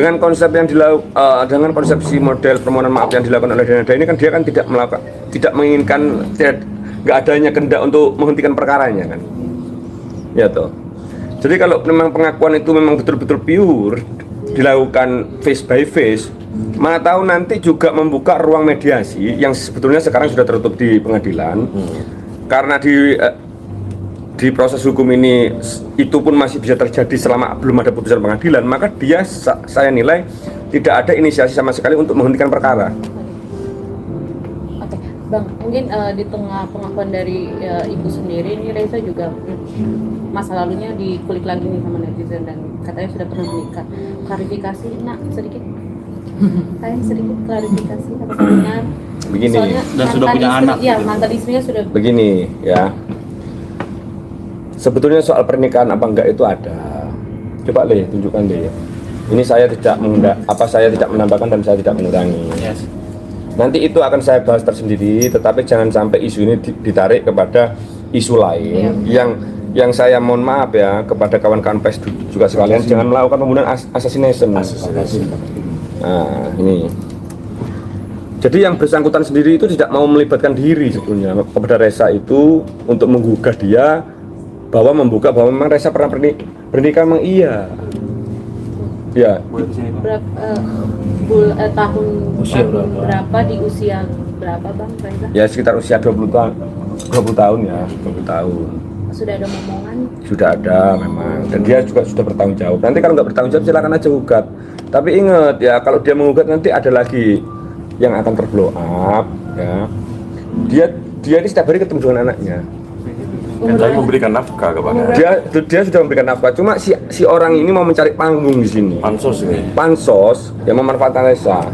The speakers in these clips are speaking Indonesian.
Dengan konsep yang dengan konsepsi model permohonan maaf yang dilakukan oleh Denada ini kan dia kan tidak menginginkan nggak adanya kehendak untuk menghentikan perkaranya kan, ya toh. Jadi kalau memang pengakuan itu memang betul-betul pure dilakukan face by face, mana tahu nanti juga membuka ruang mediasi yang sebetulnya sekarang sudah tertutup di pengadilan, karena di proses hukum ini itu pun masih bisa terjadi selama belum ada putusan pengadilan, maka dia saya nilai tidak ada inisiasi sama sekali untuk menghentikan perkara. Oke, Bang, mungkin di tengah pengakuan dari Ibu sendiri, ini Reza juga masa lalunya dikulik lagi nih sama netizen dan katanya sudah pernah menikah. Klarifikasi, sedikit. Saya sedikit klarifikasi apa benar? Begini. Soalnya Dan sudah punya anak. Iya, mantan istrinya sudah. Begini ya. Sebetulnya soal pernikahan apa enggak itu ada. Coba Le, tunjukkan Le. Ini saya tidak menambahkan dan saya tidak mengurangi. Yes. Nanti itu akan saya bahas tersendiri, tetapi jangan sampai isu ini ditarik kepada isu lain yang saya mohon maaf ya kepada kawan-kawan pers juga sekalian, jangan melakukan pembunuhan assassination. Nah, ini. Jadi yang bersangkutan sendiri itu tidak mau melibatkan diri sebetulnya kepada Reza itu untuk menggugah dia bahwa membuka bahwa memang Reza pernah bernikah, memang iya. Ya. Tahun Usia berapa di usia berapa Bang Reza? Ya sekitar usia 20 tahun ya, 20 tahun. Sudah ada momongan? Sudah ada memang, dan dia juga sudah bertanggung jawab. Nanti kalau nggak bertanggung jawab silakan aja gugat. Tapi ingat ya, kalau dia mengugat nanti ada lagi yang akan terblow up ya. Dia ini setiap hari ketemu dengan anaknya. Tapi memberikan nafkah kepada Dia sudah memberikan nafkah, cuma si orang ini mau mencari panggung di sini. pansos ini. Pansos yang memanfaatkan Reza.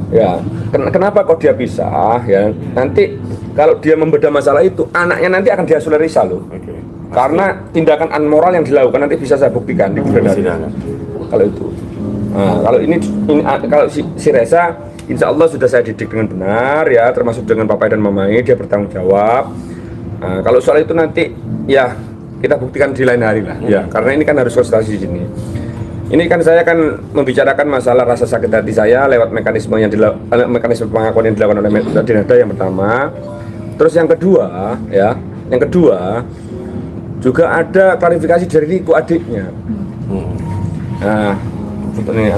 Ya, kenapa kok dia pisah ya? Nanti kalau dia membedah masalah itu, anaknya nanti akan diasuh oleh Reza loh. Oke. Karena tindakan amoral yang dilakukan nanti bisa saya buktikan di pengadilan. Persidangan. Kalau itu. Nah, kalau ini kalau si Reza, insya Allah sudah saya didik dengan benar ya, termasuk dengan papai dan mamai, dia bertanggung jawab. Nah, kalau soal itu nanti ya kita buktikan di lain hari lah ya, karena ini kan harus konsultasi di sini. Ini kan saya kan membicarakan masalah rasa sakit hati saya lewat mekanisme mekanisme pengakuan yang dilakukan oleh Denada yang pertama. Terus yang kedua ya, juga ada klarifikasi dari Riko adiknya. Nah, ini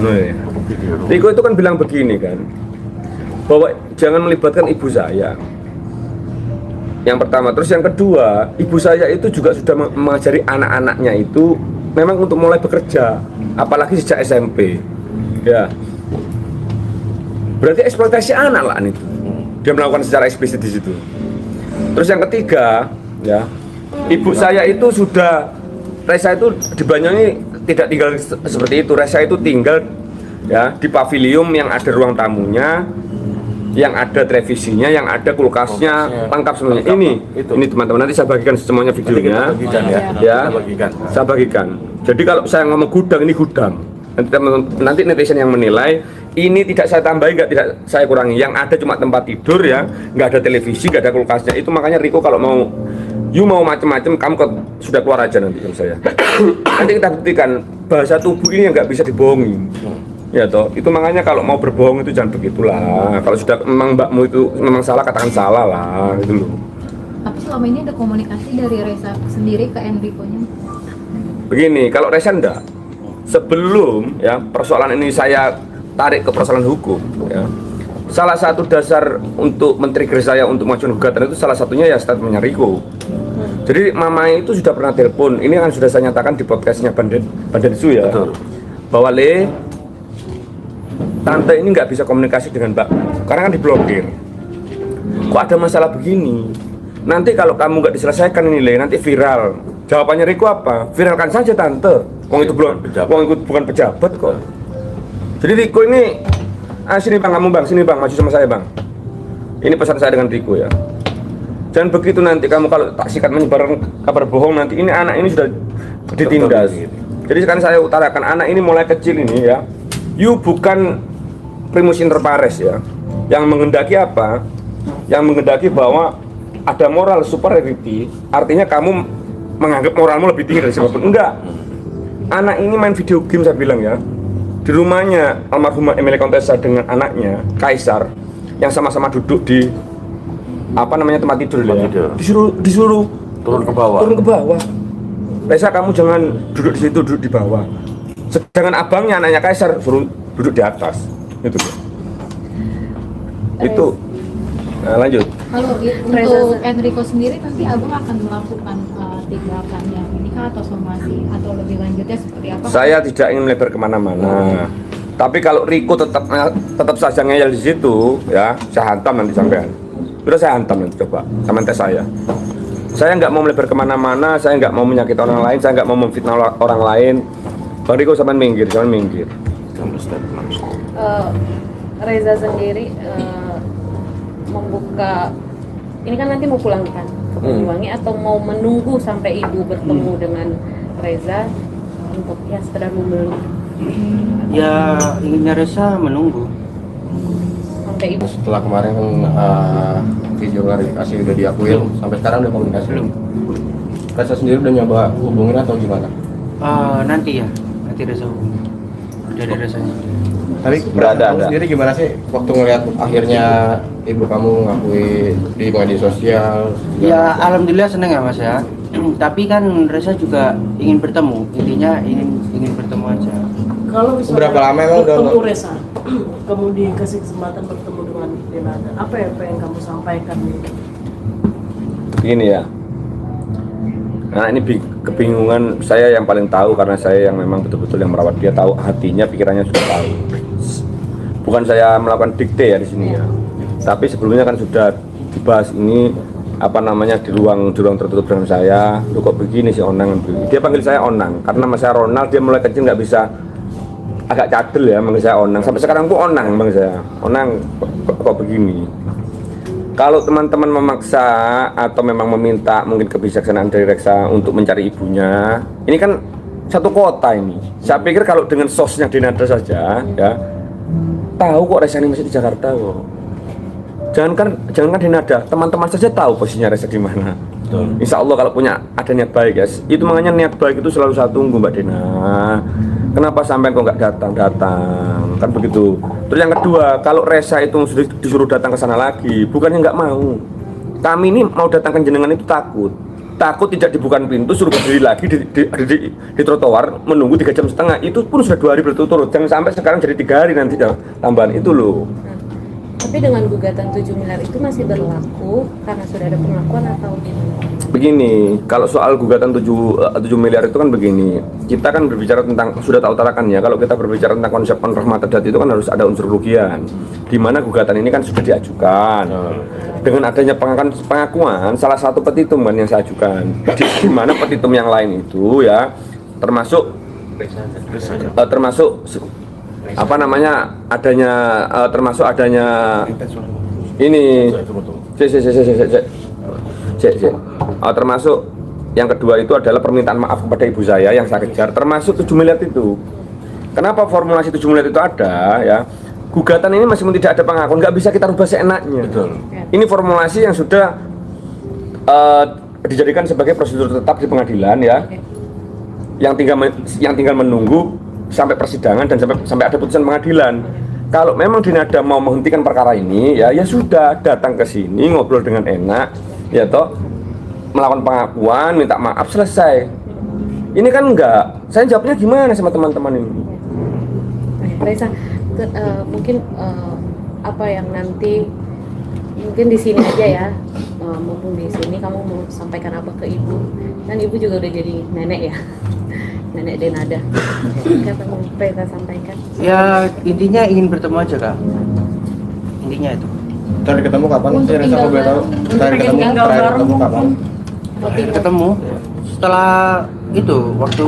Riko itu kan bilang begini kan, bahwa jangan melibatkan ibu saya. Yang pertama, terus yang kedua, ibu saya itu juga sudah mengajari anak-anaknya itu memang untuk mulai bekerja, apalagi sejak SMP. Ya, berarti eksploitasi anak lah itu. Dia melakukan secara eksplisit di situ. Terus yang ketiga, ya, ibu saya itu sudah, Reza itu di Banyuwangi tidak tinggal seperti itu. Reza itu tinggal ya di pavilion yang ada ruang tamunya, yang ada televisinya, yang ada kulkasnya, lengkap semuanya. Ini teman-teman, nanti saya bagikan semuanya videonya. Saya bagikan. Jadi kalau saya ngomong gudang, ini gudang. Nanti netizen yang menilai. Ini tidak saya tambahi, tidak saya kurangi. Yang ada cuma tempat tidur ya, nggak ada televisi, nggak ada kulkasnya. Itu makanya Riko kalau mau macam-macam, kamu sudah keluar aja nanti sama saya. Nanti kita buktikan bahasa tubuh ini yang nggak bisa dibohongi. Ya toh, itu makanya kalau mau berbohong itu jangan begitulah. Kalau sudah memang mbakmu itu memang salah, katakan salah lah, gitu loh. Tapi selama ini ada komunikasi dari Reza sendiri ke Enrico-nya? Begini, kalau Reza enggak. Sebelum ya persoalan ini saya tarik ke persoalan hukum ya. Salah satu dasar untuk men-trigger saya untuk mengajukan gugatan itu salah satunya ya statementnya Riko. Jadi mama itu sudah pernah telepon. Ini kan sudah saya nyatakan di podcastnya Bandensu ya. Betul. Bahwa tante ini nggak bisa komunikasi dengan mbak karena kan diblokir. Kok ada masalah begini? Nanti kalau kamu nggak diselesaikan ini nanti viral. Jawabannya Riko apa? Viralkan saja tante. Wong itu bukan pejabat kok. Jadi Riko ini, sini bang, kamu bang, sini bang, maju sama saya bang. Ini pesan saya dengan Riko ya. Jangan begitu nanti kamu kalau tak sikat menyebarkan kabar bohong nanti ini anak ini sudah ditindas. Jadi sekarang saya utarakan anak ini mulai kecil ini ya. You bukan primus inter pares ya. Yang menghendaki apa? Yang menghendaki bahwa ada moral superiority, artinya kamu menganggap moralmu lebih tinggi dari siapapun. Enggak. Anak ini main video game saya bilang ya. di rumahnya almarhumah Emilia Contessa dengan anaknya Kaisar yang sama-sama duduk di tempat tidur Tempat ya. tidur. Disuruh Turun ke bawah. turun ke bawah. Reza, kamu jangan duduk di situ, duduk di bawah. Sedangkan abangnya anaknya Kaisar suruh duduk di atas. Itu. Nah, lanjut. Kalau untuk Enrico sendiri nanti abang akan melakukan tindakan yang menikah atau somasi atau lebih lanjutnya seperti apa? Saya tidak ingin melebar kemana-mana. Tapi kalau Riko tetap saja ngeyel di situ, ya saya hantam nanti sampean. Udah saya hantam nanti, coba sama tes saya. Saya nggak mau melebar kemana-mana, saya nggak mau menyakiti orang lain, saya nggak mau memfitnah orang lain. Bang Riko sampean minggir, jangan minggir. Reza sendiri membuka ini kan nanti mau pulang kan ke Banyuwangi atau mau menunggu sampai ibu bertemu dengan Reza untuk ya sekedar membeli Ya inginnya Reza menunggu. sampai ibu Setelah kemarin video klarifikasi udah diakuin, sampai sekarang udah komunikasi belum? Reza sendiri udah nyoba hubungin atau gimana? Nanti Reza hubungi dari Reza sendiri. Tapi kamu sendiri gimana sih waktu ngeliat akhirnya ibu kamu ngakui di media sosial? Ya alhamdulillah seneng ya Mas ya. Tapi kan Reza juga ingin bertemu, intinya ingin bertemu aja. Kalau misalnya Berapa lama emang udah bertemu Reza, kemudian kasih kesempatan bertemu dengan Denada, apa yang pengen kamu sampaikan nih? Begini ya. Nah ini kebingungan saya yang paling tahu karena saya yang memang betul-betul yang merawat dia, tahu hatinya, pikirannya sudah tahu. Bukan saya melakukan dikte ya di sini ya. Tapi sebelumnya kan sudah dibahas ini di ruang tertutup dengan saya. Lu kok begini sih Onang? Dia panggil saya Onang karena nama saya Ronald, dia mulai kecil nggak bisa, agak cadel ya manggil saya Onang. Sampai sekarang pun Onang bang saya. Onang kok begini? Kalau teman-teman memaksa atau memang meminta mungkin kebijaksanaan dari Reza untuk mencari ibunya, ini kan satu kota ini. Saya pikir kalau dengan sosnya Denada saja, ya tahu kok Reza ini masih di Jakarta kok. Jangankan Denada, teman-teman saja tahu posisinya Reza di mana. Insya Allah kalau punya ada niat baik ya, itu makanya niat baik itu selalu saya tunggu Mbak Dena. Kenapa sampai kok nggak datang? Kan begitu. Terus yang kedua, kalau Reza itu sudah disuruh datang ke sana lagi, bukannya nggak mau. Kami ini mau datangkan jenengan itu takut tidak dibukakan pintu, suruh berdiri lagi di trotoar menunggu 3,5 jam. Itu pun sudah 2 hari berturut-turut. Jangan sampai sekarang jadi 3 hari nanti tambahan itu loh. tapi dengan gugatan 7 miliar itu masih berlaku karena sudah ada pengakuan atau gimana? Begini, kalau soal gugatan 7 miliar itu kan begini, kita kan berbicara tentang, sudah tak utarakan ya, kalau kita berbicara tentang konsep rahmat adat itu kan harus ada unsur kerugian, di mana gugatan ini kan sudah diajukan dengan adanya pengakuan salah satu petitum kan yang saya ajukan, di mana petitum yang lain itu ya termasuk termasuk adanya ini termasuk yang kedua itu adalah permintaan maaf kepada ibu saya yang saya kejar, termasuk 7 miliar itu. Kenapa formulasi 7 miliar itu ada ya? Gugatan ini masih tidak ada pengakuan, nggak bisa kita rubah seenaknya. Betul. Ini formulasi yang sudah dijadikan sebagai prosedur tetap di pengadilan ya. Yang tinggal menunggu sampai persidangan dan sampai ada putusan pengadilan. Kalau memang Denada mau menghentikan perkara ini ya sudah, datang ke sini ngobrol dengan enak ya toh, melakukan pengakuan, minta maaf, selesai. Ini kan enggak. Saya jawabnya gimana sama teman-teman ini? Reza, mungkin apa yang nanti mungkin di sini aja ya, mumpung di sini kamu mau sampaikan apa ke ibu, dan ibu juga udah jadi nenek ya. Nenek Denada, apa yang Reza sampaikan? Ya intinya ingin bertemu aja kak, intinya itu. Terakhir ketemu kapan sih Reza, aku boleh tahu? Terakhir ketemu kapan? Ketemu setelah itu waktu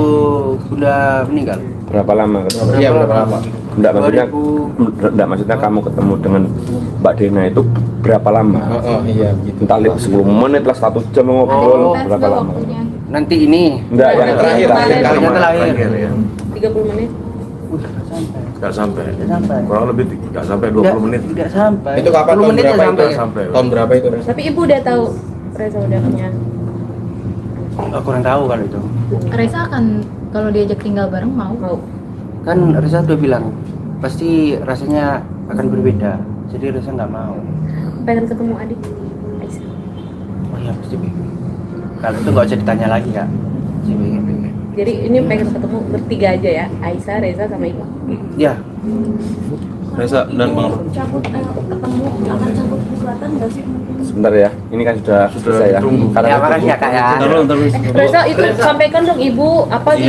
Bunda meninggal. Berapa lama ketemu? Iya, berapa lama? Enggak, maksudnya kamu ketemu dengan Mbak Dena itu berapa lama? Iya gitu. Entah 10 menit lah, 1 jam ngobrol, berapa lama? Nanti ini. Enggak, yang terakhir. Yang terakhir. Ya. 30 menit? Nggak sampai. Nggak sampai. Kurang lebih nggak sampai 20 menit. Tidak sampai. Itu kapan, 10 tahun menit berapa nggak itu? sampai. Tahun berapa itu Reza? Tapi ibu udah tahu Reza udah punya. Kurang tahu kalau itu. Reza akan kalau diajak tinggal bareng mau? Mau. kan Reza udah bilang pasti rasanya akan berbeda, jadi Reza nggak mau. Pengen ketemu adik Aisyah. Oh iya pasti pengen. Kalau itu nggak usah ditanya lagi kak. Pasti pengen. Jadi ini pengen ketemu bertiga aja ya, Aisyah, Reza sama Ibu. Ya, Reza dan Bang cabut ketemu akan cabut gugatan nggak sih? Sebentar ya, ini kan sudah selesai ya. tunggu. Karena ya makasih ya kak ya. Ntar dulu. Reza itu sampaikan dong Ibu apa Iya.